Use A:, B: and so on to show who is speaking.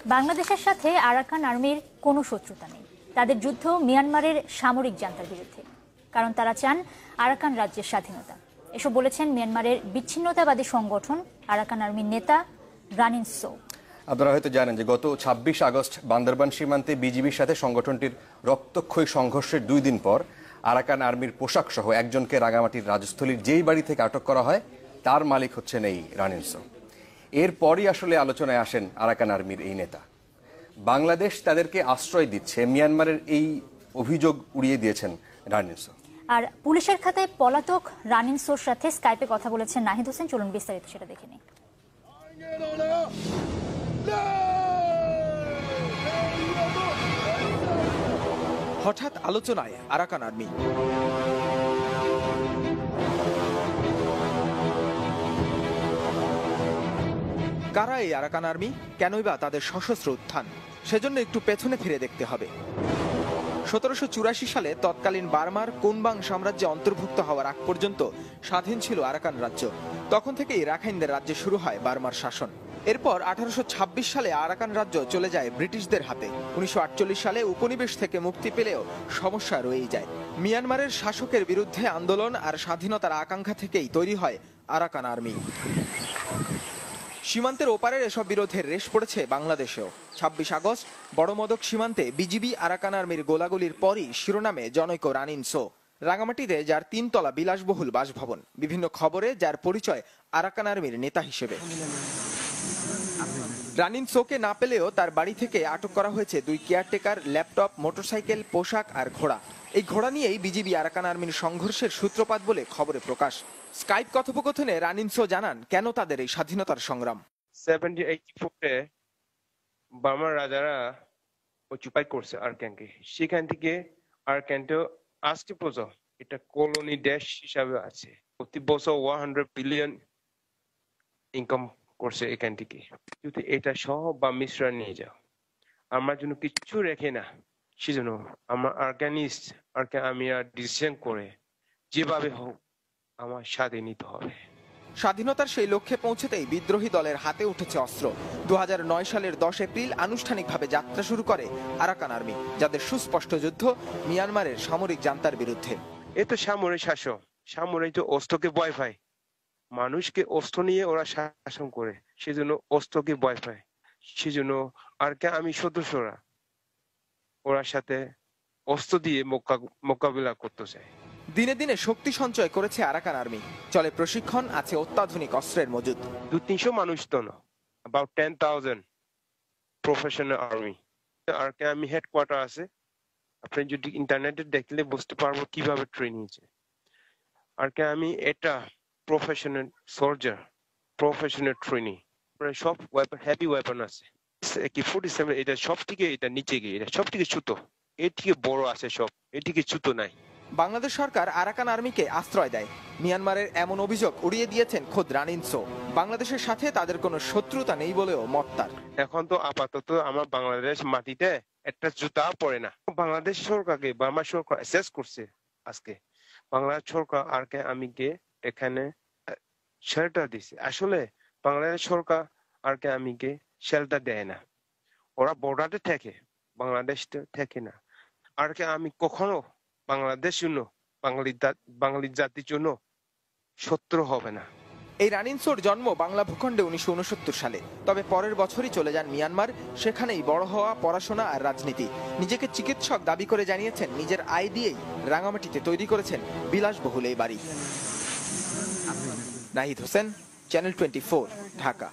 A: বাংলাদেশের সাথে আরাকান আর্মির কোনো শত্রুতা নেই। তাদের যুদ্ধ মিয়ানমারের সামরিক জান্তার বিরুদ্ধে, কারণ তারা চান আরাকান রাজ্যের স্বাধীনতা। এসব বলেছেন মিয়ানমারের বিচ্ছিন্নতাবাদী সংগঠন আরাকান আর্মির নেতা রানিন সো।
B: আপনারা হয়তো জানেন যে গত ২৬ আগস্ট বান্দরবান সীমান্তে বিজিবির সাথে সংগঠনটির রক্তক্ষয়ী সংঘর্ষের 2 দিন পর আরাকান আর্মির পোশাক সহ একজনকে রাঙামাটির রাজস্থলীর যেই বাড়ি থেকে আটক করা হয় তার মালিক হচ্ছেন এই রানিন সো। এরপরই আসলে আলোচনায় আসেন আরাকান আর্মির এই নেতা। বাংলাদেশ তাদেরকে আশ্রয় দিচ্ছে, মিয়ানমারের এই অভিযোগ উড়িয়ে দিয়েছেন রানিন সো।
A: আর পুলিশের খাতায় পলাতক রানিন সোর সাথে স্কাইপে কথা বলেছেন নাহিদ হোসেন। চলুন বিস্তারিত সেটা দেখে নিই।
C: হঠাৎ আলোচনায় আরাকান আর্মি। কারা এই আরাকান আর্মি, কেনই বা তাদের সশস্ত্র উত্থান, সেজন্য একটু পেছনে ফিরে দেখতে হবে। ১৭৮৪ সালে তৎকালীন বার্মার কোনবাং সাম্রাজ্যে অন্তর্ভুক্ত হওয়ার আগ পর্যন্ত স্বাধীন ছিল আরাকান রাজ্য। তখন থেকেই রাখাইনদের রাজ্যে শুরু হয় বার্মার শাসন। এরপর ১৮২৬ সালে আরাকান রাজ্য চলে যায় ব্রিটিশদের হাতে। ১৯৪৮ সালে উপনিবেশ থেকে মুক্তি পেলেও সমস্যা রয়েই যায়। মিয়ানমারের শাসকের বিরুদ্ধে আন্দোলন আর স্বাধীনতার আকাঙ্ক্ষা থেকেই তৈরি হয় আরাকান আর্মি। সীমান্তের ওপারের এসব বিরোধের রেশ পড়েছে বাংলাদেশেও। ২৬ আগস্ট বড়মদক সীমান্তে বিজিবি আরাকান আর্মির গোলাগুলির পরই শিরোনামে জনৈক রানিন সো। রাঙামাটিতে যার ৩ তলা বিলাসবহুল বাসভবন, বিভিন্ন খবরে যার পরিচয় আরাকান আর্মির নেতা হিসেবে। রানিন সোকে না পেলেও তার বাড়ি থেকে আটক করা হয়েছে 2 কেয়ারটেকার, ল্যাপটপ, মোটরসাইকেল, পোশাক আর ঘোড়া। এই ঘোড়া নিয়েই বিজিবি আরাকান আর্মির সংঘর্ষের সূত্রপাত বলে খবরে প্রকাশ। স্কাইপ কথোপকথনে রানিন সো জানান কেন তাদের এই স্বাধীনতার সংগ্রাম।
D: 1784-এ বার্মার রাজারা অকুপাই করছে আরাকানকে। সেখান থেকে আরাকানটা আজকে পর্যন্ত এটা কলোনি দেশ হিসাবে আছে। প্রতি বছর 100 বিলিয়ন ইনকাম করছে এখান থেকে। যদি এটা সহ বা মিশ্রা নিয়ে যাও, আমার জন্য কিচ্ছু রেখে না। সেজন্য আমার আরাকানিস্ট আর্মিরা ডিসিশন করে যেভাবে হোক আমার স্বাধীন নিতে হবে।
C: স্বাধীনতার সেই লক্ষ্যে পৌঁছতেই বিদ্রোহী দলের হাতে উঠেছে অস্ত্র। ২০০৯ সালের ১০ এপ্রিল আনুষ্ঠানিকভাবে যাত্রা শুরু করে আরাকান আর্মি, যাদের সুস্পষ্ট যুদ্ধ মিয়ানমারের সামরিক জান্তার বিরুদ্ধে।
D: এ তো সামরিক শাসক, সামরিক তো অস্ত্রকে ভয় পায়। মানুষকে অস্ত্র নিয়ে ওরা শাসন করে, সেজন্য অস্ত্রকে ভয় পায়। সেজন্য আমি সদস্যরা ওরা সাথে অস্ত্র দিয়ে মোকাবিলা করতে চায়।
C: দিনে দিনে শক্তি সঞ্চয় করেছে আরাকান আর্মি। চলে প্রশিক্ষণ, আছে অত্যাধুনিক অস্ত্রের মজুদ।
D: ২-৩০০ মানুষ তো না, about 10,000 professional army. Arakan army headquarter আছে। আপনি যদি ইন্টারনেটে দেখলে বুঝতে পারবো কিভাবে ট্রেনিং হচ্ছে। আরাকান আর্মি এটা প্রফেশনাল সোলজার, প্রফেশনাল ট্রেনিং। সব ওয়েপন, হেভি ওয়েপন আছে। AK-47 এটা সব থেকে, এটা নিচে গিয়ে এটা সব থেকে ছোট, এর থেকে বড় আছে সব, এর থেকে ছোট নাই।
C: বাংলাদেশ সরকার আরাকান আর্মিকে আশ্রয় দেয়, মিয়ানমারের এমন অভিযোগ উড়িয়ে দিয়েছেন খোদ রানিন সো। বাংলাদেশের সাথে তাদের কোনো শত্রুতা নেই বলেও মত তার।
D: এখন তো আপাতত আমার বাংলাদেশ মাটিতে একটা জুতা পড়ে না। বাংলাদেশ সরকারকে, বার্মা সরকার অ্যাসেস করছে আজকে। বাংলাদেশ সরকার আরাকান আর্মিকে এখানে শেল্টার দিছে। আসলে বাংলাদেশ সরকার আরাকান আর্মিকে শেল্টার দেয় না। ওরা বর্ডারে থাকে, বাংলাদেশ থাকে না। আরাকান আর্মি কখনো বাংলাদেশ জন্য, বাঙালি জাতির জন্য শত্রু হবে না।
C: এই রানিন সোর জন্ম বাংলা ভূখণ্ডে ১৯৬৯ সালে। তবে পরের বছরই চলে যান মিয়ানমার। সেখানেই বড় হওয়া, পড়াশোনা আর রাজনীতি। নিজেকে চিকিৎসক দাবি করে জানিয়েছেন নিজের আয় দিয়েই রাঙামাটিতে তৈরি করেছেন বিলাসবহুল এই বাড়ি। নাহিদ হোসেন, চ্যানেল 24, ঢাকা।